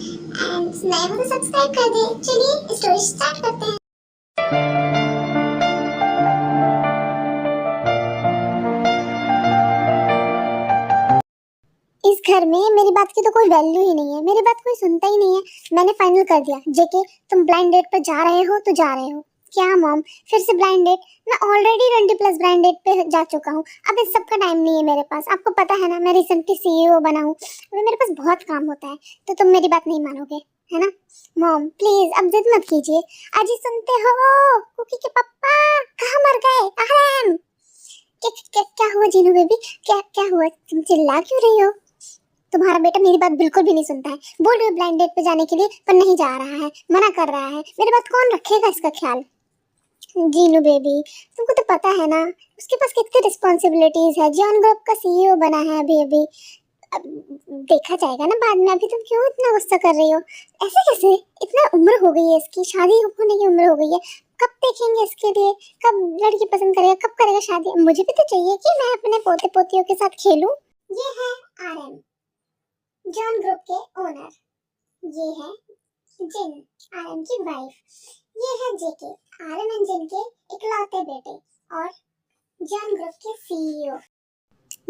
And नए हो तो सब्सक्राइब कर दे। चलिए स्टोरी स्टार्ट करते हैं। इस घर में मेरी बात की तो कोई वैल्यू ही नहीं है, मेरी बात कोई सुनता ही नहीं है। मैंने फाइनल कर दिया जेके, तुम ब्लाइंड डेट पर जा रहे हो तो जा रहे हो। क्या मॉम, फिर से ब्लाइंड डेट? मैं ऑलरेडी 20+ ब्लाइंड डेट पे जा चुका हूँ। अब इस सब का टाइम नहीं है मेरे पास। आपको पता है ना, मैं रिसेंटली सीईओ बना हूँ, अभी मेरे पास बहुत काम होता है। तो तुम मेरी बात नहीं मानोगे, है ना? मॉम प्लीज अब जिद मत कीजिए। अजी सुनते हो? कुकी के पापा कहाँ मर गए? अहम क्या हुआ जीनू बेबी? क्या हुआ? तुम चिल्ला क्यों रही हो? तुम्हारा बेटा मेरी बात बिल्कुल भी नहीं सुनता है। बोल रही हो ब्लाइंड डेट पे जाने के लिए, पर नहीं जा रहा है, मना कर रहा है। मेरी बात कौन रखेगा इसका ख्याल? जीनू बेबी, तुमको तो पता है ना उसके पास कितनी रिस्पॉन्सिबिलिटीज है। जॉन ग्रुप का सीईओ बना है अभी अभी। अब देखा जाएगा ना बाद में। अभी तुम क्यों इतना गुस्सा कर रही हो? ऐसे कैसे? इतना उम्र हो गई है इसकी, शादी होने की उम्र हो गई है। कब देखेंगे इसके लिए? कब लड़की पसंद करेगा? कब करेगा शादी? मुझे भी तो चाहिए कि मैं अपने पोते पोतियों के साथ खेलूं। ये है आरएम, जॉन ग्रुप के ओनर। ये है जिन, आरएम की वाइफ। ये है जेके, आरएम एंड जिन के इकलौते बेटे और जॉन ग्रुप के सीईओ।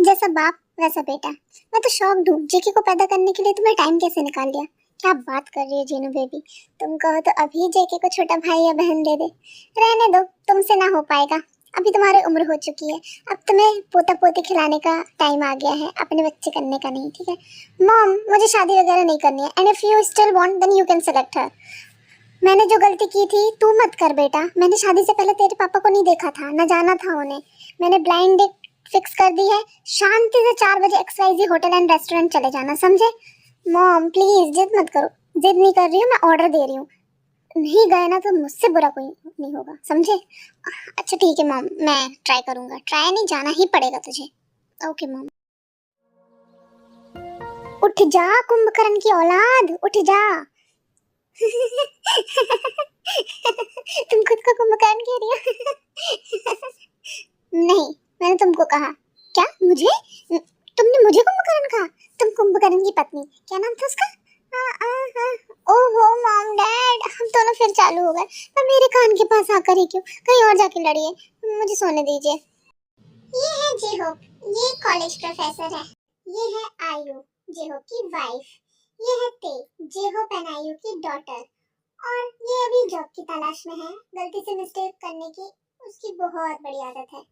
जैसा बाप वैसा बेटा। मैं तो शॉक्ड हूँ, जेके को पैदा करने के लिए तुम्हें टाइम कैसे निकाल लिया? क्या बात कर रही है जीनू बेबी? तुम कहो तो अभी जेके को छोटा भाई या बहन दे दे। रहने दो, तुमसे ना हो पाएगा। अभी तुम्हारी उम्र हो चुकी है। अब तुम्हें पोता पोती खिलाने का टाइम आ गया है, अपने बच्चे करने का नहीं, ठीक है? मॉम मुझे शादी वगैरह नहीं करनी है, and if you still want then you can select her. मैंने जो गलती की थी तू मत कर बेटा। मैंने शादी से पहले तेरे पापा को नहीं देखा था, ना जाना था उन्हें। मैंने ब्लाइंड डेट फिक्स कर दी है। शांति से 4 बजे XYZ होटल एंड रेस्टोरेंट चले जाना, समझे? मॉम प्लीज जिद मत करो। जिद नहीं कर रही हूँ, मैं ऑर्डर दे रही हूँ। नहीं गए ना तो मुझसे बुरा कोई नहीं होगा, समझे? अच्छा ठीक है मॉम, मैं ट्राई करूंगा। ट्राई नहीं, जाना ही पड़ेगा तुझे। Okay mom. उठ जा कुंभकर्ण की औलाद, उठ जा। तुम खुद को कुंभकर्ण कह रही हो? नहीं, मैंने तुमको कहा। क्या? मुझे? तुमने मुझे कुंभकर्ण कहा? तुम कुंभकर्ण की पत्नी, क्या नाम था उसका? ओहो मॉम डैड, हम दोनों फिर चालू हो गए। पर मेरे कान के पास आकर ही क्यों? कहीं और जाके लड़िए, मुझे सोने दीजिए। ये है जेहोप, ये कॉलेज प्रोफेसर है। ये है आयु, जेहोप की वाइफ। ये है ते, जेहोप एंड आयु की डॉटर। और ये अभी जॉब की तलाश में है। गलती से मिस्टेक करने की उसकी बहुत बड़ी आदत है।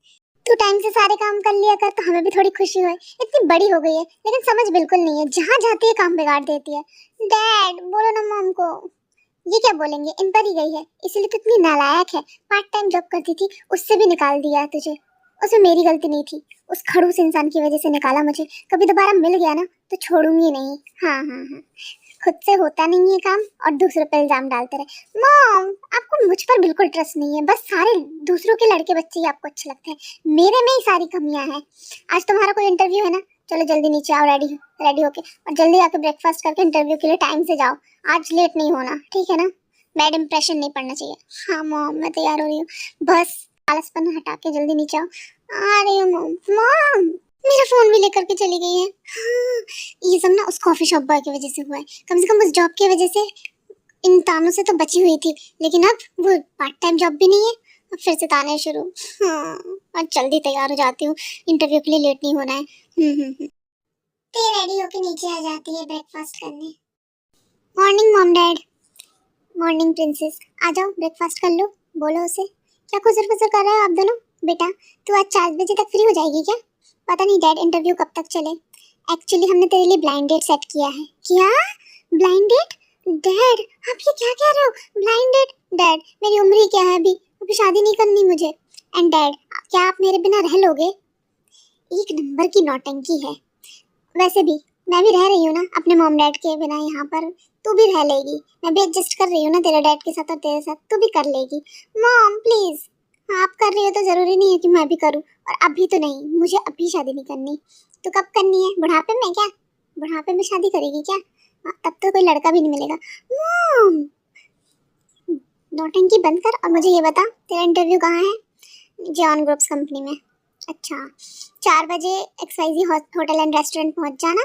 तू टाइम से सारे काम कर लिया कर तो हमें भी थोड़ी खुशी होए। इतनी बड़ी हो गई है लेकिन समझ बिल्कुल नहीं है, जहाँ जाती है काम बिगाड़ देती है। डैड बोलो ना मॉम को। ये क्या बोलेंगे, इन पर ही गई है इसीलिए तो इतनी नालायक है। पार्ट टाइम जॉब करती थी, उससे भी निकाल दिया तुझे। उसमें मेरी गलती नहीं थी, उस खड़ूस इंसान की वजह से निकाला मुझे। कभी दोबारा मिल गया ना तो छोड़ूंगी नहीं। हाँ हाँ हाँ, खुद से होता नहीं है काम और दूसरों पर इल्जाम डालते रहे। मॉम आपको मुझ पर बिल्कुल ट्रस्ट नहीं है, बस सारे दूसरों के लड़के बच्चे ही आपको अच्छे लगते हैं। मेरे में ही सारी कमियां हैं। आज तुम्हारा कोई इंटरव्यू है ना? चलो जल्दी नीचे आओ, रेडी रेडी होके, और जल्दी आके ब्रेकफास्ट करके इंटरव्यू के लिए टाइम से जाओ। आज लेट नहीं होना, ठीक है ना? बैड इंप्रेशन नहीं पड़ना चाहिए। हाँ मॉम मैं तैयार हो रही हूँ, बस आलसपन हटा के जल्दी नीचे आओ। आ रही हूँ मॉम। मॉम मेरा फोन भी लेकर के चली गई है। हाँ, ये सब ना उस कॉफी शॉप बॉय की वजह से हुआ है। कम से कम उस जॉब की वजह से इन तानों से तो बची हुई थी, लेकिन अब वो पार्ट टाइम जॉब भी नहीं है। अब फिर से ताने शुरू। हाँ, आज जल्दी तैयार हो जाती हूँ, इंटरव्यू के लिए लेट नहीं होना है। ते रेडी होके नीचे आ जाती है ब्रेकफास्ट करने। Morning mom dad. Morning princess, आ जाओ ब्रेकफास्ट कर लो। बोलो उसे। क्या खुजर खुजर कर रहे हो आप दोनों? बेटा तू आज 4 बजे तक फ्री हो जाएगी क्या? पता नहीं डैड इंटरव्यू कब तक चले। एक्चुअली हमने तेरे लिए ब्लाइंड डेट सेट किया है। क्या ब्लाइंड डेट? डैड आप ये क्या कह रहे हो? Blind date? डैड मेरी उम्र ही क्या है, अभी शादी नहीं करनी मुझे। एंड डैड क्या आप मेरे बिना रह लोगे? एक नंबर की नौटंकी है। वैसे भी मैं भी रह रही हूँ ना अपने मॉम डैड के बिना यहाँ पर, तू भी रह लेगी। मैं भी एडजस्ट कर रही हूँ ना तेरे डैड के साथ और तेरे साथ, तू भी कर लेगी। मॉम प्लीज, आप कर रही हो तो जरूरी नहीं है कि मैं भी करूँ। और अभी तो नहीं, मुझे अभी शादी नहीं करनी। तो कब करनी है? बुढ़ापे में क्या? बुढ़ापे में शादी करेगी क्या? तब तो कोई लड़का भी नहीं मिलेगा। मॉम नौटंकी बंद कर और मुझे ये बता तेरा इंटरव्यू कहाँ है? जॉन ग्रुप्स कंपनी में। अच्छा 4 बजे XYZ होटल एंड रेस्टोरेंट पहुंच जाना।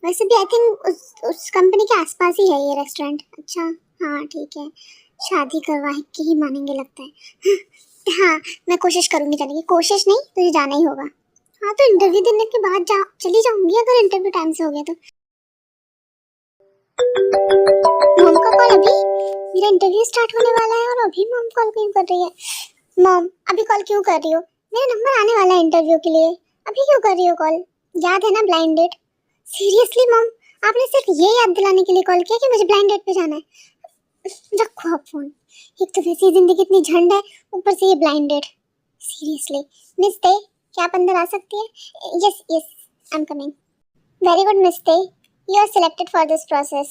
वैसे भी आई थिंक उस कंपनी के आसपास ही है ये रेस्टोरेंट। अच्छा हाँ ठीक है, शादी करवा के ही मानेंगे लगता है। हाँ मैं कोशिश करूंगी जाने की। कोशिश नहीं, तुझे जाना ही होगा। हाँ तो इंटरव्यू देने के बाद चली जाऊंगी अगर इंटरव्यू टाइम से हो गया तो। मॉम का कॉल अभी? मेरा इंटरव्यू स्टार्ट होने वाला है और अभी मॉम कॉल क्यों कर रही है? मॉम अभी कॉल क्यों कर रही हो? मेरा नंबर आने वाला है इंटरव्यू के लिए, अभी क्यों कर रही हो कॉल? याद है ना ब्लाइंड डेट? सीरियसली मॉम, आपने सिर्फ ये याद दिलाने के लिए कॉल किया कि मुझे ब्लाइंड डेट पे जाना है? रखो आप फोन। एक तो वैसे ही जिंदगी इतनी झंड है, ऊपर से ये ब्लाइंड डेट। सीरियसली मिस ते, क्या आप अंदर आ सकती है? Yes yes I am coming. Very good miss ते, you are selected for this process.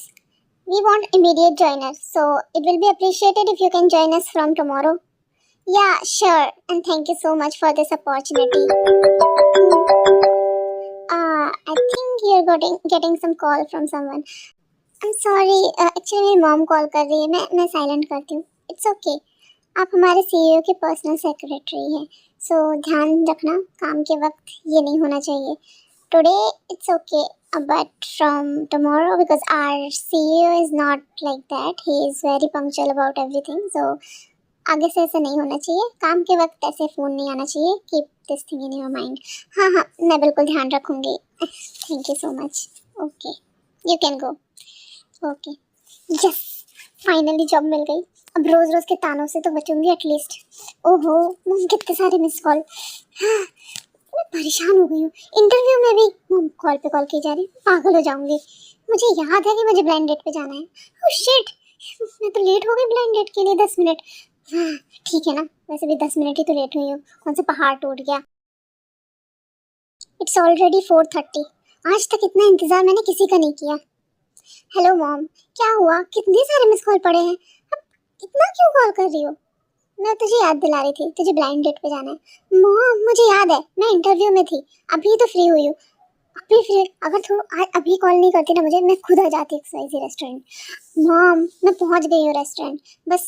We want immediate joiners, so it will be appreciated if you can join us from tomorrow. Yeah, sure, and thank you so much for this opportunity. I think you're getting some call from someone. I'm sorry, actually मेरी mom call कर रही है, मैं silent करती हूँ. It's okay. आप हमारे CEO के पर्सनल सेक्रेटरी हैं, so ध्यान रखना काम के वक्त ये नहीं होना चाहिए. Today it's okay, but from tomorrow, because our CEO is not like that, he is very punctual about everything, so आगे से ऐसा नहीं होना चाहिए. काम के वक्त ऐसे फ़ोन नहीं आना चाहिए. Keep this thing in your mind. हाँ हाँ मैं बिल्कुल ध्यान रखूँगी. Thank you so much. Okay you can go. Okay yes, finally job मिल गई. अब रोज़ रोज़ के तानों से तो बचूंगी एटलीस्ट. ओहो मम कितने सारे मिस कॉल. हाँ मैं परेशान हो गई हूँ. इंटरव्यू में भी मम कॉल पे कॉल की जा रही. पागल हो जाऊंगी. मुझे याद है कि मुझे ब्लाइंड डेट पे जाना है. ओह शिट, मैं तो लेट हो गई ब्लाइंड डेट के लिए 10 मिनट. हाँ ठीक है ना, वैसे भी 10 मिनट ही तो लेट हुई हूँ, कौन सा पहाड़ टूट गया. It's already 4:30. आज तक इतना इंतज़ार मैंने किसी का नहीं किया. हेलो मॉम, क्या हुआ? कितने सारे मिस कॉल पड़े हैं. अब इतना क्यों कॉल कर रही हो? मैं तुझे याद दिला रही थी, तुझे ब्लाइंड डेट पे जाना है. मॉम मुझे याद है, मैं इंटरव्यू में थी, अभी तो फ्री हुई हूँ. अभी फ्री, अगर तू अभी कॉल नहीं करती ना मुझे, मैं खुद आ जाती एक्सवाइजी रेस्टोरेंट. मॉम मैं पहुँच गई हूँ रेस्टोरेंट, बस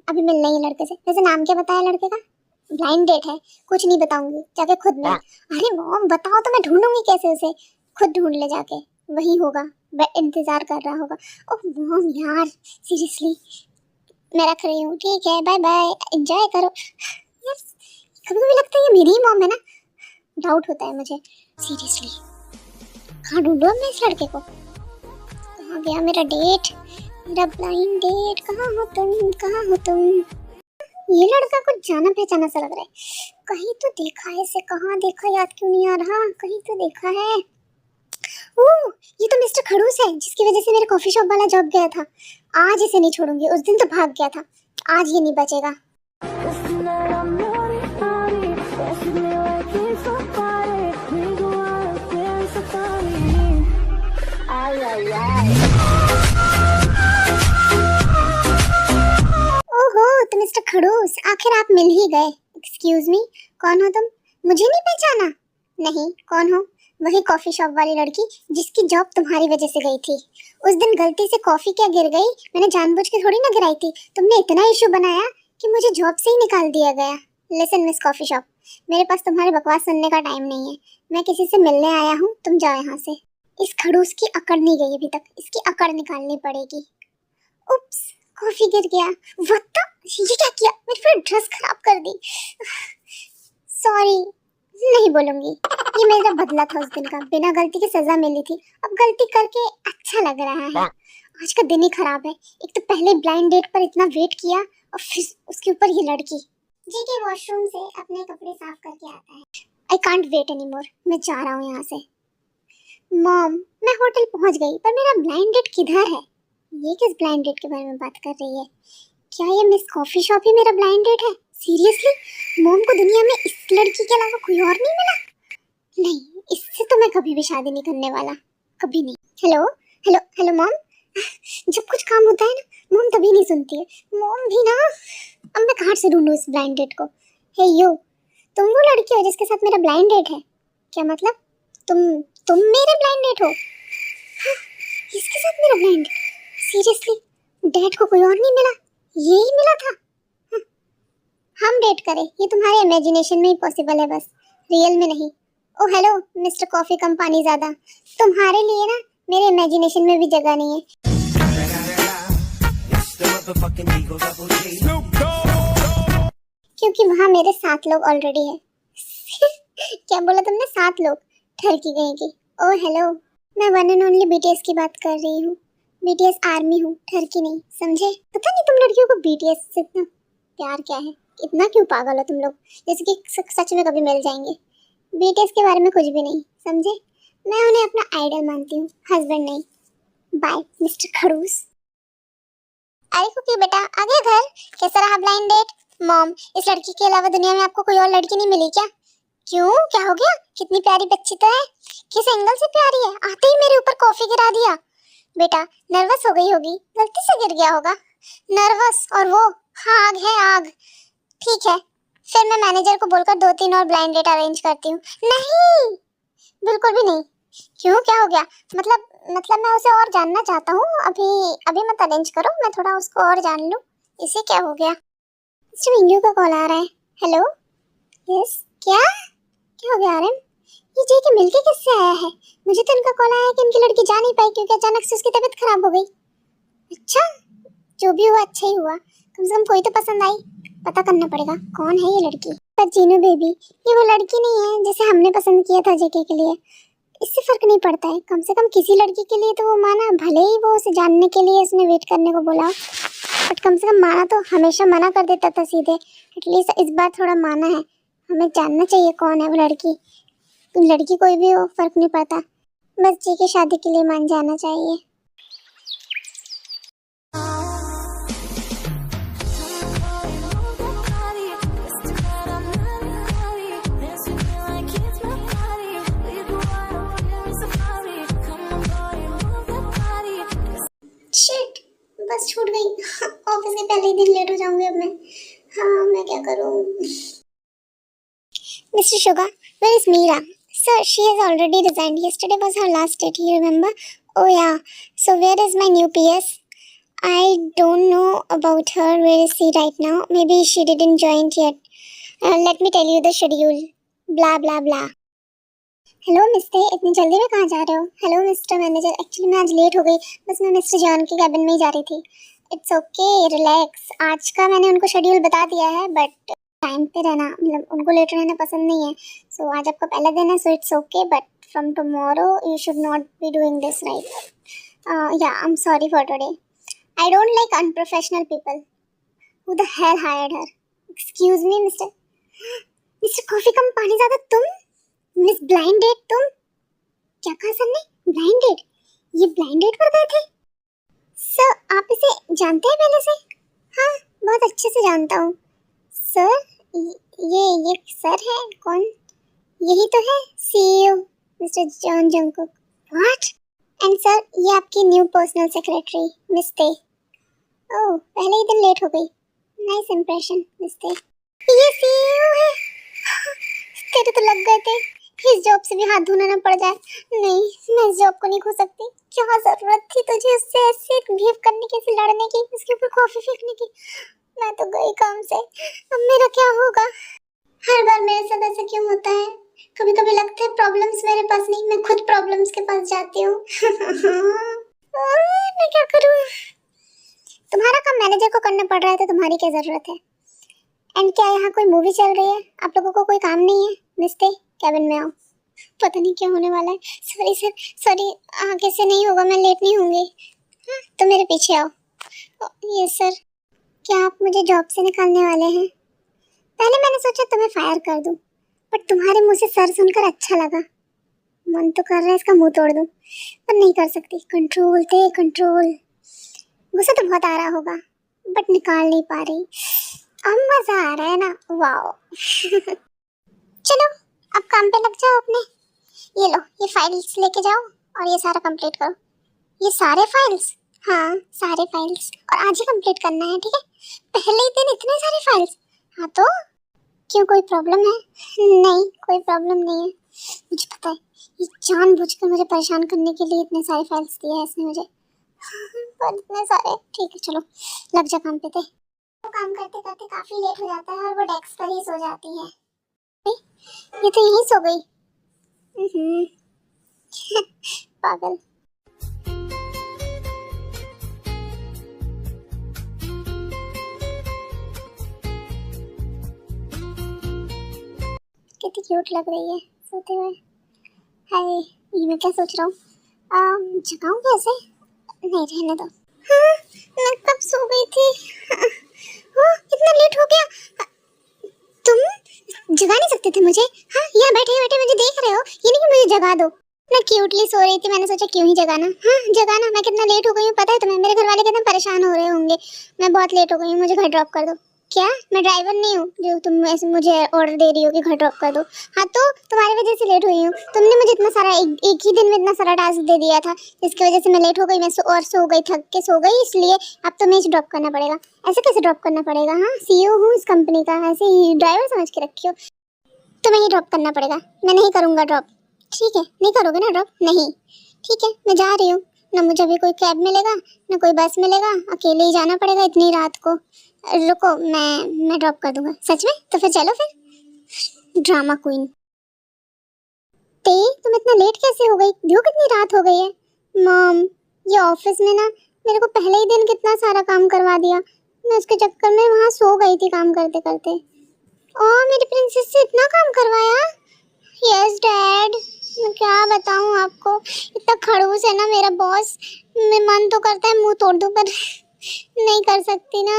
अभी मिलना ही लड़के से. वैसे नाम क्या बताया लड़के का? ब्लाइंड डेट है, कुछ नहीं बताऊंगी, जाके खुद मिल. अरे मॉम बताओ तो मैं ढूंढूंगी कैसे उसे. खुद ढूंढ ले जाके, वही होगा, इंतजार कर रहा होगा. ओह मॉम यार सीरियसली, मैं रख रही हूँ. ठीक है बाय बाय, एंजॉय करो. यार कभी कभी लगता है ये मेरी ही मॉम है ना, डाउट होता है मुझे. सीरियसली कहाँ ढूंढूं मैं इस लड़के को? कहाँ गया मेरा डेट, मेरा ब्लाइंड डेट? कहाँ हो तुम, कहाँ हो तुम? ये लड़का कुछ जाना पहचाना सा लग रहा है. कहीं तो देखा है इसे. कहाँ देखा, याद क्यों नहीं आ रहा. कहीं तो देखा है. ओह ये तो मिस्टर खड़ूस है, जिसकी वजह से मेरे कॉफी शॉप वाला जॉब गया था. आज इसे नहीं छोड़ूंगी. उस दिन तो भाग गया था, आज ये नहीं बचेगा. ओहो तो मिस्टर खड़ूस, आखिर आप मिल ही गए. एक्सक्यूज मी, कौन हो तुम? मुझे नहीं पहचाना? नहीं, कौन हो? वही कॉफी शॉप वाली लड़की जिसकी जॉब तुम्हारी वजह से गई थी. उस दिन गलती से कॉफी क्या गिर गई, मैंने जानबूझ के थोड़ी ना गिराई थी. तुमने इतना इशू बनाया कि मुझे जॉब से ही निकाल दिया गया. लिसन मिस कॉफी शॉप, मेरे पास तुम्हारी बकवास सुनने का टाइम नहीं है. मैं किसी से मिलने आया हूँ, तुम जाओ यहाँ से. इस खड़ूस की अकड़ नहीं गई अभी तक, इसकी अकड़ निकालनी पड़ेगी. उप्स, कॉफी गिर गया. व्हाट द, ये क्या किया? मेरी पूरी ड्रेस खराब कर दी. सॉरी, नहीं बोलूंगी. ये मेरा बदला था उस दिन का, बिना गलती के सजा मिली थी. अब गलती करके अच्छा लग रहा है. आज का दिन ही खराब है. एक तो पहले ब्लाइंड डेट पर इतना वेट किया और फिर उसके ऊपर ये लड़की. जी के वॉशरूम से अपने कपड़े साफ करके आता है. I can't wait any more, मैं जा रहा हूँ यहाँ से. मॉम मैं होटल पहुँच गई, पर मेरा ब्लाइंड डेट किधर है? ये किस ब्लाइंड डेट के बारे में बात कर रही है? क्या ये मिस कॉफी शॉप ही मेरा ब्लाइंड डेट है? सीरियसली मॉम को दुनिया में इस लड़की के अलावा कोई और नहीं मिला? नहीं, इससे तो मैं कभी भी शादी नहीं करने वाला, कभी नहीं. Hello hello hello mom. जब कुछ काम होता है ना मॉम तभी नहीं सुनती है. मॉम भी ना, अब मैं कहाँ से ढूंढूं इस ब्लाइंड डेट को? हे यू, तुम वो लड़की हो जिसके साथ मेरा ब्लाइंड डेट है? क्या मतलब? तुम मेरे ब्लाइंड डेट हो? इसके साथ मेरा ब्लाइंड? सीरियसली डेट को कोई और नहीं मिला, ये ही मिला था? हम डेट करें ये तुम्हारे इमेजिनेशन में ही पॉसिबल है, बस रियल में नहीं. ओ हेलो मिस्टर कॉफी कंपनी ज़्यादा, तुम्हारे लिए ना मेरे इमेजिनेशन में भी जगह नहीं है। क्योंकि वहाँ मेरे 7 लोग ऑलरेडी हैं। क्या बोला तुमने? 7 लोग? ठरकी गई की। ओ हेलो, मैं वन एंड ओनली बीटीएस की बात कर रही हूँ। बीटीएस आर्मी हूँ, ठरकी नहीं, समझे? पता नहीं तुम लड़कियों को बीटीएस से इतना प्यार क्या है, इतना क्यों पागल हो तुम लोग, जैसे कि सच में कभी मिल जाएंगे। बीटीएस के बारे में कुछ भी नहीं, समझे? मैं उन्हें अपना आइडल मानती हूँ, हस्बैंड नहीं। बाय मिस्टर खड़ूस। अरे कुकी बेटा, आ गया घर? कैसा रहा ब्लाइंड डेट? मॉम, इस लड़की के अलावा दुनिया में आपको कोई और लड़की नहीं मिली क्या? क्यों, क्या हो गया? कितनी प्यारी बच्ची तो है। किस एंगल से प्यारी है? आते ही मेरे ऊपर कॉफी गिरा दिया। बेटा नर्वस हो गई होगी, गलती से गिर गया होगा। नर्वस और वो? हाँ आग है आग। ठीक है, फिर मैं मैनेजर को बोलकर 2-3 और ब्लाइंड डेट अरेंज करती हूँ। नहीं, बिल्कुल भी नहीं। क्यों, क्या हो गया? मतलब मैं उसे और जानना चाहता हूँ। अभी अभी मत अरेंज करो, मैं थोड़ा उसको और जान लूँ। इसे क्या हो गया? मिस्टर मिंगू का कॉल आ रहा है। हेलो, यस, क्या क्या हो गया आरएम? ये जे के मिलके किससे आया है? मुझे तो इनका कॉल आया कि इनकी लड़की जा नहीं पाई क्योंकि अचानक से उसकी तबीयत खराब हो गई। अच्छा, जो भी हुआ अच्छा ही हुआ, कम से कम कोई तो पसंद आई। पता करना पड़ेगा कौन है ये लड़की। पर जीनू बेबी, ये वो लड़की नहीं है जिसे हमने पसंद किया था जेके के लिए। इससे फर्क नहीं पड़ता है, कम से कम किसी लड़की के लिए तो वो माना, भले ही वो उसे जानने के लिए उसने वेट करने को बोला, बट कम से कम माना तो हमेशा मना कर देता था सीधे। एटलीस्ट इस बार थोड़ा माना है। हमें जानना चाहिए कौन है वो लड़की। लड़की कोई भी हो, फर्क नहीं पड़ता, बस जी की शादी के लिए मान जाना चाहिए। शिट, बस छूट गई। ऑफिस के पहले ही दिन लेट हो जाऊंगी अब मैं। हाँ, मैं क्या करूँ? Mister Suga, where is Meera? Sir, she has already resigned. Yesterday was her last date, you remember? Oh yeah. So where is my new PS? I don't know about her. Where is she right now? Maybe she didn't join yet. Let me tell you the schedule. Blah blah blah. Hello mister, इतनी जल्दी में कहाँ जा रहे हो? Hello mister manager, actually मैं आज late हो गई, बस मैं मिस्टर जॉन के कैबिन में ही जा रही थी। It's okay, relax. आज का मैंने उनको शेड्यूल बता दिया है, बट टाइम पे रहना, मतलब उनको लेट रहना पसंद नहीं है। सो आज आपका पहला दिन है, so it's okay, but from tomorrow you should not be doing this, right? या I am sorry for today. I don't like unprofessional people. Who the hell hired her? Excuse me mister. Mister coffee कम पानी ज्यादा, तुम? Miss blind date तुम? क्या कहा sir ने? Blind date? ये ब्लाइंड डेट पर गए थे? सर आप इसे जानते हैं पहले से? हाँ, बहुत अच्छे से जानता हूँ सर। ये सर है कौन? यही तो है CEO mister John Jungkook. What? And sir ये आपकी न्यू पर्सनल सेक्रेटरी मिस ते। ओह, पहले ही दिन लेट हो गई। नाइस इंप्रेशन मिस ते। ये सीईओ है? तेरे तो लग गए थे इस जॉब से भी हाथ धोना ना पड़ जाए। नहीं, मैं इस जॉब को नहीं खो सकती। क्या जरूरत थी तुझे उससे ऐसे बिहेव करने की, ऐसे लड़ने की, उसके ऊपर कॉफी फेंकने की? मैं तो गई काम से, अब मेरा क्या होगा? हर बार मेरे साथ ऐसा क्यों होता है? कभी कभी लगता है प्रॉब्लम्स मेरे पास नहीं, मैं खुद प्रॉब्लम्स के पास जाती हूँ। मैं क्या करूँ? तुम्हारा काम मैनेजर को करना पड़ रहा है तो तुम्हारी क्या जरूरत है? एंड क्या यहाँ कोई मूवी चल रही है? आप लोगों को कोई काम नहीं है? मिस्ते, कैबिन में आओ। पता नहीं क्या होने वाला है। सॉरी सर, सॉरी, आगे से नहीं होगा, मैं लेट नहीं होंगी। हाँ, तो मेरे पीछे आओ। ये सर, क्या आप मुझे जॉब से निकालने वाले हैं? पहले मैंने सोचा तुम्हें फायर कर दूं, पर तुम्हारे मुंह से सर सुनकर अच्छा लगा। मन तो कर रहा है इसका मुंह तोड़ दूं, पर नहीं कर सकती। कंट्रोल थे कंट्रोल। गुस्सा तो बहुत आ रहा होगा, बट निकाल नहीं पा रही। अब मजा आ रहा है ना? वाओ। चलो अब काम पे लग जाओ अपने। ये लो, ये फाइल्स लेके जाओ और ये सारा कंप्लीट करो। ये सारे फाइल्स? हाँ, सारे फाइल्स, और आज ही कंप्लीट करना है, ठीक है? पहले ही दिन इतने सारे फाइल्स? हाँ तो क्यों, कोई प्रॉब्लम है? नहीं, कोई प्रॉब्लम नहीं है। मुझे पता है, ये जानबूझकर मुझे परेशान करने के लिए इतने सारे फाइल्स दिए हैं इसने मुझे। पर इतने सारे, ठीक है चलो लग जा काम पे। थे तो काम करते करते काफी लेट हो जाता है और वो डेस्क पर ही सो जाती है। ये तो यहीं सो गई। पागल। कितनी क्यूट लग रही है सोते हुए। हाय, ये मैं क्या सोच रहा हूँ, जगाऊं कैसे? नहीं, रहने दो। हाँ, मैं कब सो गई थी? इतना लेट हो गया। तुम जगा नहीं सकते थे मुझे? हाँ, यहाँ बैठे बैठे मुझे देख रहे हो, ये नहीं कि मुझे जगा दो। मैं क्यूटली सो रही थी, मैंने सोचा क्यों ही जगाना। हाँ, जगाना। मैं कितना लेट हो गई हूँ पता है तुम्हें? मेरे घर वाले कितना परेशान हो रहे होंगे। मैं बहुत लेट हो गई हूँ, मुझे घर ड्रॉप कर दो। क्या? मैं ड्राइवर नहीं हूँ जो तुम ऐसे मुझे ऑर्डर दे रही हो कि घर ड्रॉप कर दो। हाँ तो तुम्हारी वजह से लेट हुई हूँ। तुमने मुझे इतना सारा एक ही दिन में इतना सारा टास्क दे दिया था, जिसकी वजह से मैं लेट हो गई। मैं सो गई, थक के सो गई, इसलिए अब तुम्हें ड्रॉप करना पड़ेगा। ऐसे कैसे ड्रॉप करना पड़ेगा? हाँ, सीईओ हूँ इस कंपनी का, ऐसे ही ड्राइवर समझ के रखियो। तुम्हें ही ड्रॉप करना पड़ेगा, मैं नहीं करूँगा ड्रॉप। ठीक है, नहीं करोगे ना ड्रॉप? नहीं, ठीक है, मैं जा रही हूँ। ना मुझे अभी कोई कैब मिलेगा, ना कोई बस मिलेगा, अकेले ही जाना पड़ेगा इतनी रात को। रुको, मैं ड्रॉप कर दूंगा। सच में? तो फिर चलो फिर। Drama queen. ते तुम इतना लेट कैसे हो गई? देखो कितनी रात हो गई है। मॉम, ये ऑफिस में ना मेरे को पहले ही दिन कितना सारा काम करवा दिया। मैं उसके चक्कर में वहाँ सो गई थी काम करते करते। ओह, मेरी प्रिंसेस से इतना काम करवाया। यस डैड, मैं क्या बताऊँ आपको, इतना खड़ूस है ना मेरा बॉस। मैं मन तो करता है मुंह तोड़ दूं, पर नहीं कर सकती ना।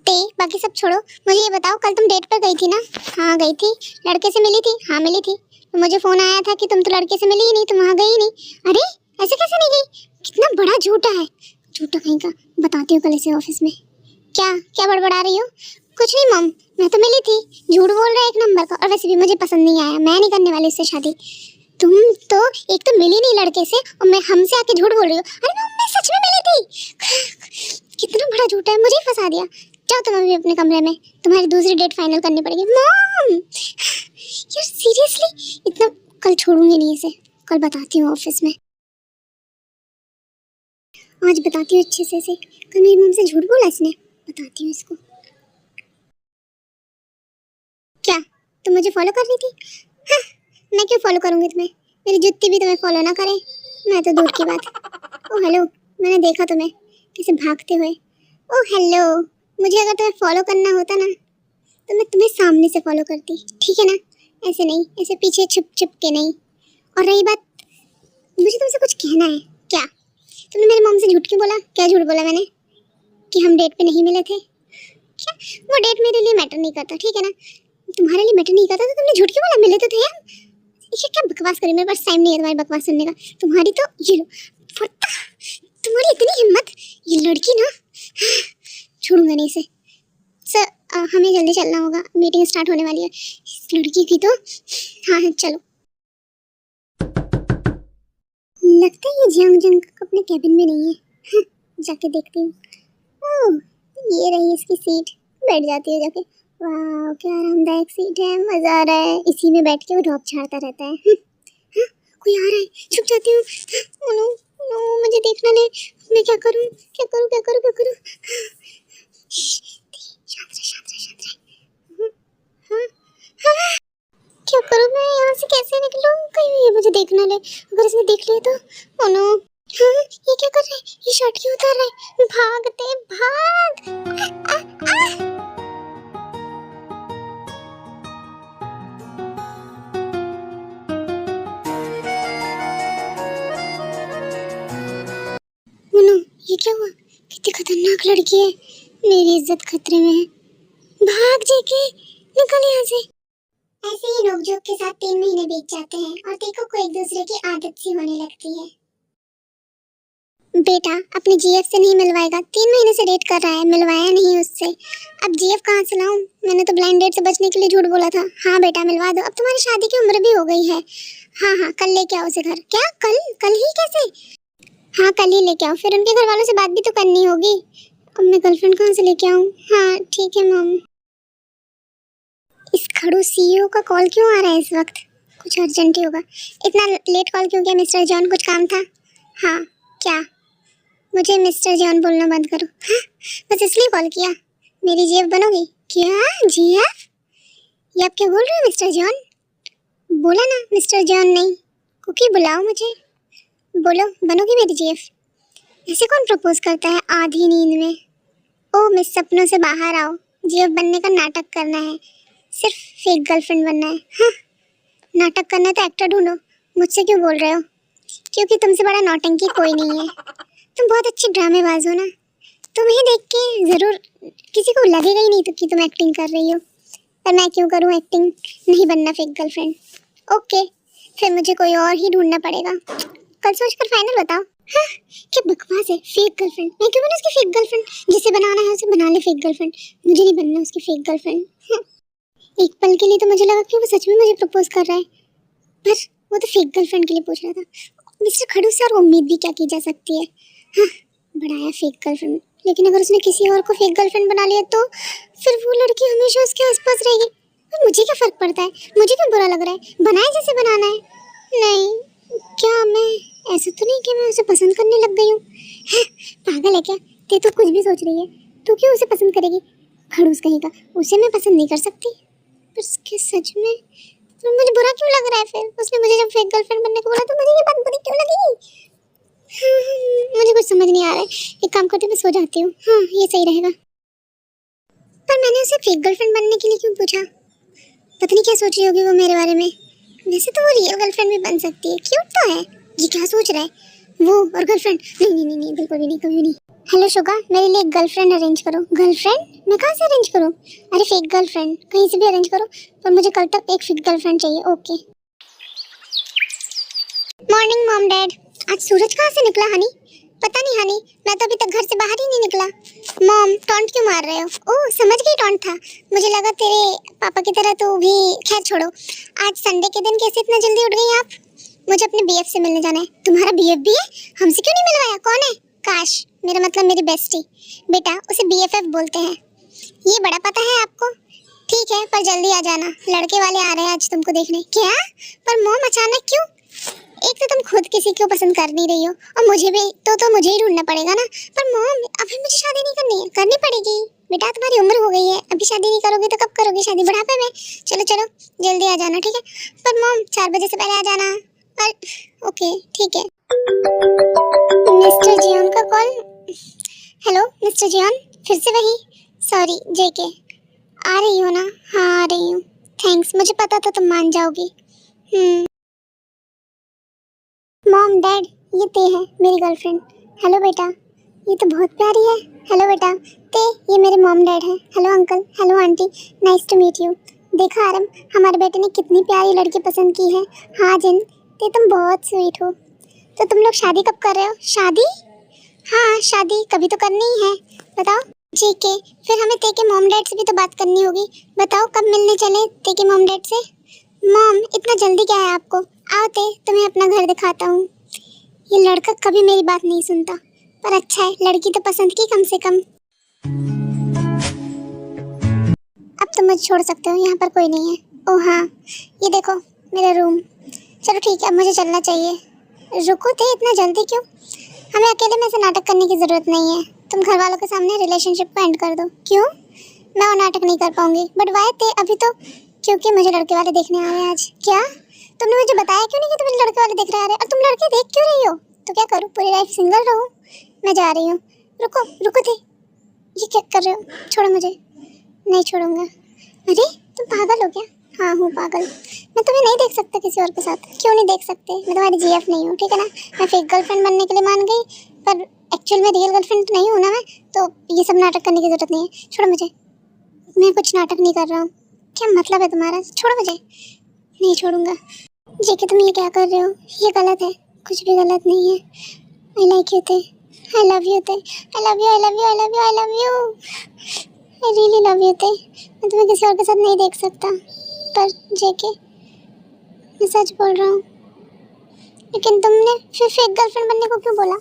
ते बाकी सब छोड़ो, मुझे ये बताओ, कल तुम डेट पर गई थी ना? हाँ गई थी। लड़के से मिली थी? हाँ मिली थी। तो मुझे फोन आया था कि तुम तो लड़के से मिली ही नहीं, तुम वहाँ गई ही नहीं। अरे ऐसे कैसे नहीं गई? कितना बड़ा झूठा है, झूठा कहीं का। बताती हूँ कल इसे ऑफिस में। क्या क्या बड़बड़ा रही हो? कुछ नहीं मम, मैं तो मिली थी। झूठ बोल रहा है एक नंबर का, और वैसे भी मुझे पसंद नहीं आया, मैं नहीं करने वाली इससे शादी। तुम तो एक तो मिली नहीं लड़के से, और मैं हमसे आके झूठ बोल रही हो। अरे मैं सच में मिली थी। कितना बड़ा झूठा है, मुझे ही फंसा दिया। जाओ तुम अभी अपने कमरे में, तुम्हारी दूसरी डेट फाइनल करनी पड़ेगी। मॉम यार सीरियसली, इतना कल छोड़ूंगी नहीं इसे। कल बताती हूँ ऑफिस में, आज बताती हूँ अच्छे से इसे। कल मेरी मम्मी से झूठ बोला इसने, बताती हूँ इसको। क्या तुम मुझे फॉलो कर रही थी? हाँ, मैं क्यों फॉलो करूंगी तुम्हें? मेरी जुत्ती भी तुम्हें फॉलो ना करे, मैं तो दूर की बात। ओह हेलो, मैंने देखा तुम्हें कैसे भागते हुए। ओह हेलो, मुझे अगर तुम्हें फॉलो करना होता ना तो मैं तुम्हें सामने से फॉलो करती, ठीक है ना? ऐसे नहीं, ऐसे पीछे छुप छुप के नहीं। और रही बात, मुझे तुमसे कुछ कहना है। क्या? तुमने मेरी मम्मी से झूठ क्यों बोला? क्या झूठ बोला मैंने? कि हम डेट पे नहीं मिले थे? क्या? वो डेट मेरे लिए मैटर नहीं करता, ठीक है ना? तुम्हारे लिए मैटर नहीं करता तो तुमने झूठ क्यों बोला? मिले तो थे हम। ये क्या बकवास करी? मेरे पास टाइम नहीं है तुम्हारी बकवास सुनने का। तुम्हारी तो ये लो फटा, तुम्हारी इतनी हिम्मत। ये लड़की ना, छोड़ूंगा नहीं इसे। सर हमें जल्दी चलना होगा, मीटिंग स्टार्ट होने वाली है। इस लड़की की तो हाँ हाँ चलो। लगता है ये जंग जंग अपने कैबिन में नहीं है। हाँ, जाके देखती हूँ। ओह, ये रही इसकी सीट, बैठ जाती है जाके। वाह क्या आरामदायक सीट है, मजा आ रहा है। इसी में बैठ के वो ड्रॉप झाड़ता रहता है। हाँ, कोई आ रहा है, छुप जाती हूँ। हाँ, नो नो, मुझे देखना ले। मैं क्या करूँ क्या करूँ क्या करूँ क्या करूँ? शांत रह शांत रह शांत रह। हाँ हाँ, क्या करूँ मैं? यहाँ से कैसे निकलूँ? कहीं ये मुझे देख ना ले, अगर इसने देख लिया तो। Oh no. हाँ, ये क्या कर रहा है? ये शर्ट क्यों उतार रहा है? भागते भाग। आ, आ, आ। मुन्नू, ये क्या हुआ? कितनी खतरनाक लड़की है, मेरी इज्जत खतरे में है। भाग जेके, निकल यहाँ से। ऐसे ही नोकझोंक के साथ 3 महीने बीत जाते हैं और देखो को एक दूसरे की आदत सी होने लगती है। बेटा अपनी जीएफ से नहीं मिलवाएगा, 3 महीने से डेट कर रहा है, मिलवाया नहीं उससे। अब जीएफ कहाँ से लाऊं? मैंने तो ब्लाइंड डेट से बचने के लिए झूठ बोला था। हाँ बेटा मिलवा दो, अब तुम्हारी शादी की उम्र भी हो गई है। हाँ हाँ कल लेके आओ उसे घर। क्या कल? कल ही कैसे? हाँ कल ही लेके आओ, फिर उनके घर वालों से बात भी तो करनी होगी। अब मैं गर्लफ्रेंड कहाँ से लेके आऊँ? हाँ ठीक है मॉम। इस खड़ूस सीईओ का कॉल क्यों आ रहा है इस वक्त? कुछ अर्जेंट ही होगा। इतना लेट कॉल क्यों किया मिस्टर जॉन? कुछ काम था? हाँ क्या? मुझे मिस्टर जॉन बोलना बंद करो। हाँ, बस इसलिए कॉल किया? मेरी जीएफ बनोगी? क्या जीएफ? ये आप क्या बोल रहे हो मिस्टर जॉन? बोला ना मिस्टर जॉन नहीं। कुकी बुलाओ मुझे, बोलो बनोगी मेरी जीएफ? ऐसे कौन प्रपोज करता है आधी नींद में? ओ मिस सपनों से बाहर आओ, जीएफ बनने का नाटक करना है। सिर्फ फेक गर्लफ्रेंड बनना है? हाँ, नाटक करना है तो एक्टर ढूंढो। मुझसे क्यों बोल रहे हो? क्योंकि तुमसे बड़ा नौटंकी कोई नहीं है। तुम बहुत अच्छी ड्रामेबाज हो ना। तुम्हें देख के जरूर किसी को लगेगा ही नहीं तो कि तुम एक्टिंग कर रही हो। पर मैं क्यों करूं एक्टिंग? नहीं बनना फेक गर्लफ्रेंड। ओके, फिर मुझे कोई और ही ढूंढना पड़ेगा। कल सोचकर फाइनल बताओ। हाँ, क्या बकवास है फेक गर्लफ्रेंड। मैं क्यों बनूं उसकी फेक गर्लफ्रेंड? जिसे बनाना है उसे बना ले फेक गर्लफ्रेंड। मुझे नहीं बनना उसकी फेक गर्लफ्रेंड। एक पल के लिए तो मुझे लगा कि वो सच में मुझे प्रपोज कर रहा है, पर वो तो फेक गर्लफ्रेंड के लिए पूछ रहा था। मिस्टर खड़ूस से और उम्मीद भी क्या की जा सकती है। हाँ, बनाया फेक गर्लफ्रेंड, लेकिन अगर उसने किसी और को फेक गर्लफ्रेंड बना लिया तो फिर वो लड़की हमेशा उसके आसपास रहेगी। और मुझे क्या फर्क पड़ता है? मुझे क्यों बुरा लग रहा है? बनाए जैसे बनाना है। नहीं, क्या मैं ऐसा तो नहीं कि मैं उसे पसंद करने लग गई हूँ? पागल है क्या? ते तो कुछ भी सोच रही है। तू क्यों उसे पसंद करेगी? खड़ूस कहेगा, उसे मैं पसंद नहीं कर सकती। पर इसके सच में तो मुझे बुरा क्यों लग रहा है? फिर उसने मुझे जब फेक गर्लफ्रेंड बनने को बोला तो मुझे ये बात बुरी क्यों लगी? मुझे कुछ समझ नहीं आ रहा है। एक काम करती हूँ, मैं सो जाती हूँ। हाँ, ये सही रहेगा। पर मैंने उसे फेक गर्लफ्रेंड बनने के लिए क्यों पूछा? पता नहीं क्या सोच रही होगी वो मेरे बारे में। वैसे तो वो रियल गर्लफ्रेंड भी बन सकती है, क्यूट तो है। ये क्या सोच रहा है? वो और गर्लफ्रेंड? नहीं नहीं नहीं नहीं, बिल्कुल भी नहीं, कभी भी नहीं। हेलो शुगा, मेरे लिए एक गर्लफ्रेंड अरेंज करो। गर्लफ्रेंड? मैं कहाँ से अरेंज करूँ? अरे फेक गर्लफ्रेंड कहीं से भी अरेंज करो, पर मुझे कल तक एक फेक गर्लफ्रेंड चाहिए। ओके। Morning mom dad. आज सूरज कहाँ से निकला हनी? पता नहीं हनी, मैं तो अभी तक घर से बाहर ही नहीं निकला। मॉम, टॉन्ट क्यों मार रहे हो? ओह, समझ गई टॉन्ट था। मुझे लगा तेरे पापा की तरह तू भी। खैर छोड़ो। आज संडे के दिन कैसे इतना जल्दी उठ गई आप? मुझे अपने बीएफ से मिलने जाना है। तुम्हारा बीएफ भी है? हमसे क्यों नहीं मिलवाया? कौन है? काश, मेरा मतलब मेरी बेस्टी। बेटा, उसे बीएफएफ बोलते हैं। ये बड़ा पता है आपको? ठीक है, पर जल्दी आ जाना, लड़के वाले आ रहे हैं आज तुमको देखने। क्या? पर मॉम अचानक क्यों? एक तो तुम खुद किसी को पसंद कर नहीं रही हो और मुझे भी तो मुझे ही ढूंढना पड़ेगा ना। पर मॉम, अभी मुझे शादी नहीं करनी है। करनी पड़ेगी बेटा, तुम्हारी उम्र हो गई है। अभी शादी नहीं करोगे तो कब करोगे शादी? बुढ़ापे में। चलो चलो, जल्दी आ जाना, ठीक है? पर मॉम, 4 बजे से पहले आ जाना। और ओके, ठीक है। मिस्टर जियोन का कॉल। हेलो मिस्टर जियोन, फिर से वही? सॉरी जेके। आ रही हो ना? हाँ, आ रही हूँ। थैंक्स, मुझे पता था तुम मान जाओगी। मॉम डैड, ये ते है मेरी गर्लफ्रेंड। हेलो बेटा, ये तो बहुत प्यारी है। हेलो बेटा। ते, ये मेरे मॉम डैड हैं। Hello uncle, hello aunty, nice to meet you. देखा आरम, हमारे बेटे ने कितनी प्यारी लड़की पसंद की है। हाँ जिन, ते तुम बहुत स्वीट हो। तो तुम लोग शादी कब कर रहे हो? शादी? हाँ, शादी कभी तो करनी ही है। बताओ। ठीक है, फिर हमें ते के मॉम डैड से भी तो बात करनी होगी। बताओ कब मिलने चले ते के मॉम डैड से? मॉम, इतना जल्दी क्या है आपको? आओ ते, तुम्हें अपना घर दिखाता हूँ। ये लड़का कभी मेरी बात नहीं सुनता, पर अच्छा है, लड़की तो पसंद की कम से कम। अब तुम मुझे छोड़ सकते हो, यहाँ पर कोई नहीं है। ओह हाँ, ये देखो मेरा रूम। चलो ठीक है, अब मुझे चलना चाहिए। रुको थे, इतना जल्दी क्यों? हमें अकेले में से नाटक करने की ज़रूरत नहीं है। तुम घर वालों के सामने रिलेशनशिप को एंड कर दो। क्यों? मैं वो नाटक नहीं कर पाऊंगी। बट वाई थे अभी तो? क्योंकि मुझे लड़के वाले देखने आ रहे हैं आज। क्या? तुमने मुझे बताया क्यों नहीं कि तुम्हें लड़के वाले देख रहे हैं? और तुम लड़के देख क्यों रही हो? तो क्या करूँ, पूरी लाइफ सिंगल रहूँ? मैं जा रही हूँ। रुको रुको थे, ये क्या कर रहे हो? छोड़ो मुझे। नहीं छोड़ूंगा। अरे तुम पागल हो क्या? हाँ हूँ पागल। मैं तुम्हें नहीं देख सकता किसी और के साथ। क्यों नहीं देख सकते? मैं तुम्हारी जीएफ नहीं हूँ, ठीक है ना? मैं फेक गर्लफ्रेंड बनने के लिए मान गई, पर एक्चुअल में रियल गर्लफ्रेंड तो नहीं हूँ ना मैं। तो ये सब नाटक करने की जरूरत नहीं है। छोड़ो मुझे, मैं कुछ नाटक नहीं कर रहा हूँ। क्या मतलब है तुम्हारा? छोड़ो मुझे। नहीं छोड़ूंगा। जेके, तुम ये क्या कर रहे हो? ये गलत है। कुछ भी गलत नहीं है। आई लाइक यू थे। आई लव यू थे। आई love you, I love you, I love you, I love you. I really love you थे। मैं तुम्हें किसी और के साथ नहीं देख सकता। पर जेके, मैं सच बोल रहा हूँ। लेकिन तुमने फिर फेक गर्लफ्रेंड बनने को क्यों बोला?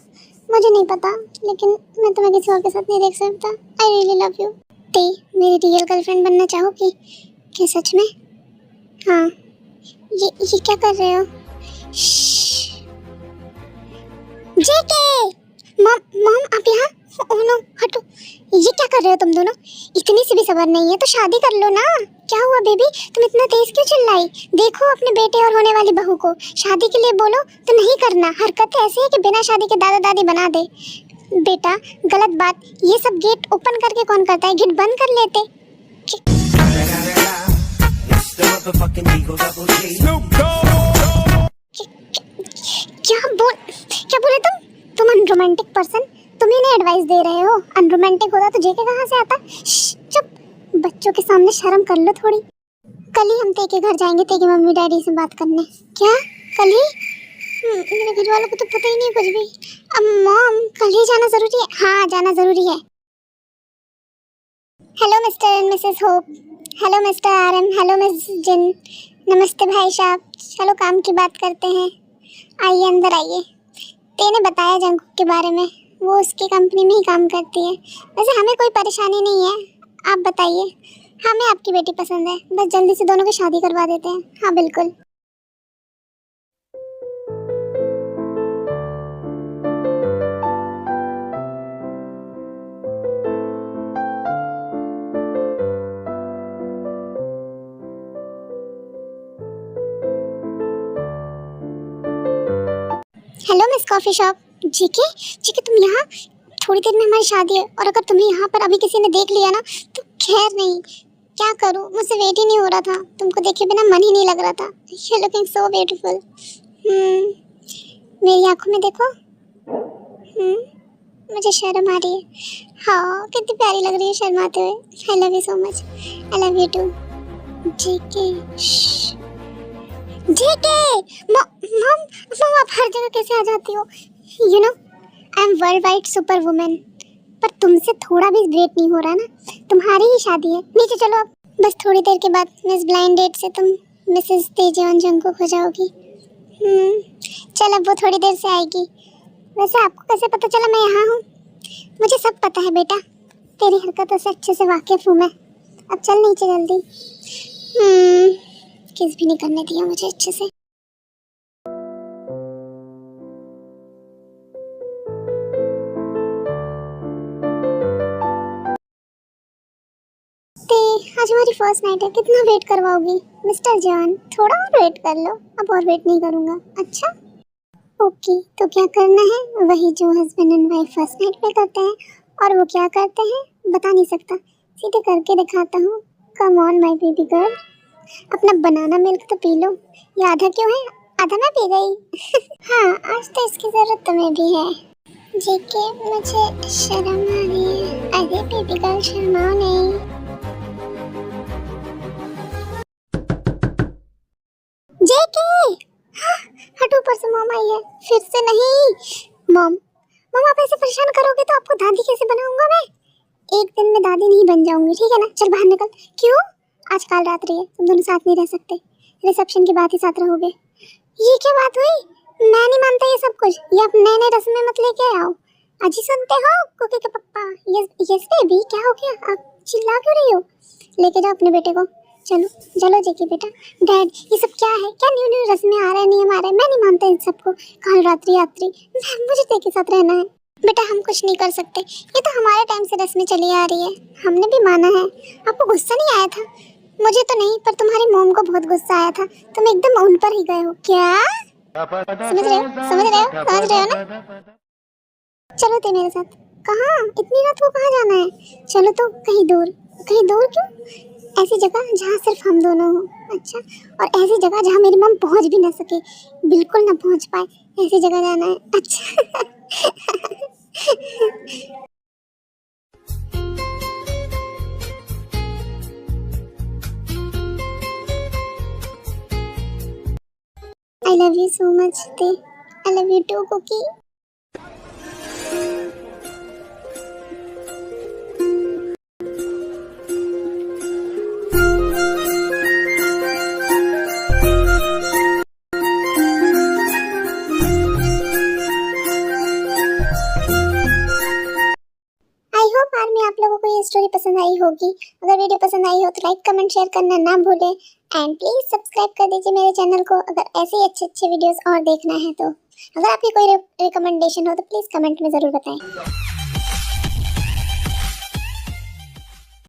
मुझे नहीं पता, लेकिन मैं तुम्हें किसी और के साथ नहीं देख सकता। I really love you. ते, मेरी रियल गर्लफ्रेंड बनना चाहोगी? क्या सच में? हाँ। ये क्या कर रहे हो? जेके! मॉम मॉम, आप यहाँ? ओह नो, हटो। ये क्या कर रहे हो तुम दोनों? इतनी सी भी सब्र नहीं है तो शादी कर लो ना। क्या हुआ बेबी, तुम इतना तेज क्यों चिल्लाई? देखो अपने बेटे और होने वाली बहू को शादी के लिए बोलो तो नहीं करना। हरकत ऐसी है कि बिना शादी के दादा दादी बना दे। बेटा गलत बात। ये सब गेट ओपन करके कौन करता है? गेट बंद कर लेते। The motherfucking Eagle Double G. Snoop Dogg. क्या बोले तुम अनरोमांटिक पर्सन, तुम इन्हें एडवाइस दे रहे हो? अनरोमांटिक होता तो जेके कहाँ से आता? चुप, बच्चों के सामने शर्म कर लो थोड़ी। कल ही हम ते के घर जाएंगे, ते के मम्मी डैडी से बात करने। क्या कल ही? मेरे घर वालों को तो पता ही नहीं कुछ भी। अब मॉम, कल ही जाना जरूरी है? हाँ, जाना जरूरी है। Hello mister and missus Hope, hello mister RM, hello miss Jin, नमस्ते भाई साहब। चलो काम की बात करते हैं, आइए अंदर आइए। तेने बताया जंकुक के बारे में, वो उसकी कंपनी में ही काम करती है। वैसे हमें कोई परेशानी नहीं है, आप बताइए। हमें आपकी बेटी पसंद है, बस जल्दी से दोनों की शादी करवा देते हैं। हाँ बिल्कुल। Hello miss coffee shop. GK, GK तुम यहाँ? थोड़ी देर में हमारी शादी है और अगर तुम्हें यहाँ पर अभी किसी ने देख लिया ना तो खैर नहीं। क्या करूँ, मुझसे वेट ही नहीं हो रहा था, तुमको देखे बिना मन ही नहीं लग रहा था। You looking so beautiful. मेरी आंखों में देखो। मुझे शर्म आ रही है। हाँ, कितनी प्यारी लग रही है शर्माते हुए। I love you so much. I love you too. GK, JK, mum, आप हर जगह कैसे आ जाती हो? You know, I am world wide super women. पर तुमसे थोड़ा भी वेट नहीं हो रहा ना, तुम्हारी ही शादी है। नीचे चलो अब, बस थोड़ी देर के बाद मिस ब्लाइंड डेट से तुम मिसेस तेजवान जंकुक हो जाओगी। चल अब वो थोड़ी देर से आएगी। वैसे आपको कैसे पता चला मैं यहाँ हूँ? मुझे सब पता है बेटा, तेरी हरकतों से अच्छे से वाकिफ हूँ मैं। अब चल नीचे जल्दी। किस भी नहीं करने दिया मुझे अच्छे से। आज हमारी फर्स्ट नाइट है, कितना वेट करवाओगी? मिस्टर जॉन, थोड़ा और वेट कर लो, अब और वेट नहीं करूँगा। अच्छा ओके, तो क्या करना है? वही जो husband and wife first night में करते हैं। और वो क्या करते हैं बता नहीं सकता, सीधे करके दिखाता हूँ। Come on my baby girl, अपना बनाना मिल्क तो पी लो। ये आधा क्यों है? आधा मैं पी गई। हाँ, आज तो इसकी जरूरत तुम्हें भी है। जेके, मुझे शर्म आ रही है। अरे बेबी गर्ल, शर्माओ नहीं। जेके, हट, ऊपर से मॉम आई है। फिर से नहीं। मॉम, आप ऐसे परेशान करोगे तो आपको दादी कैसे बनाऊंगा मैं? एक दिन में दादी नहीं बन जाऊंगी, ठीक है ना? चल बाहर निकल। क्यों? आज काल रात्रि है, तुम दोनों साथ नहीं रह सकते। रिसेप्शन की बात ही साथ रहोगे। ये क्या बात हुई? मैं नहीं मानता ये सब कुछ। ये आप नए नए रस्में मत लेके आओ। अजी सुनते हो कुकी के पप्पा? यस बेबी, क्या हो गया? आप चिल्ला क्यों रही हो? लेके जाओ अपने बेटे को। चलो चलो जेके बेटा। डैड, ये सब क्या है? क्या न्यू न्यू रस्में आ रहे हैं, नियम आ रहे हैं? मैं नहीं मानता इन सबको। काल रात्रि मुझे तेरे के साथ रहना है। बेटा हम कुछ नहीं कर सकते, ये तो हमारे टाइम से रस्में चली आ रही है, हमने भी माना है। आपको गुस्सा नहीं आया था? मुझे तो नहीं, पर तुम्हारी मॉम को बहुत गुस्सा आया था। तुम एकदम उन पर ही गए हो क्या? समझ रहे हो ना? चलो ते मेरे साथ। कहाँ? इतनी रात को कहाँ जाना है? चलो तो कहीं दूर। कहीं दूर क्यों? ऐसी जगह जहाँ सिर्फ हम दोनों हो। अच्छा, और ऐसी जगह जहाँ मेरी मम पहुँच भी ना सके, बिल्कुल ना पहुँच पाए, ऐसी जगह जाना है। अच्छा। I love you so much, Te. I love you too, Cookie. आप लोगों को ये स्टोरी पसंद आई होगी। अगर वीडियो पसंद आई हो तो लाइक कमेंट शेयर करना ना भूलें एंड प्लीज सब्सक्राइब कर दीजिए मेरे चैनल को अगर ऐसे ही अच्छे वीडियोस और देखना है तो। अगर आपकी कोई रिकमेंडेशन हो तो प्लीज कमेंट में जरूर बताएं।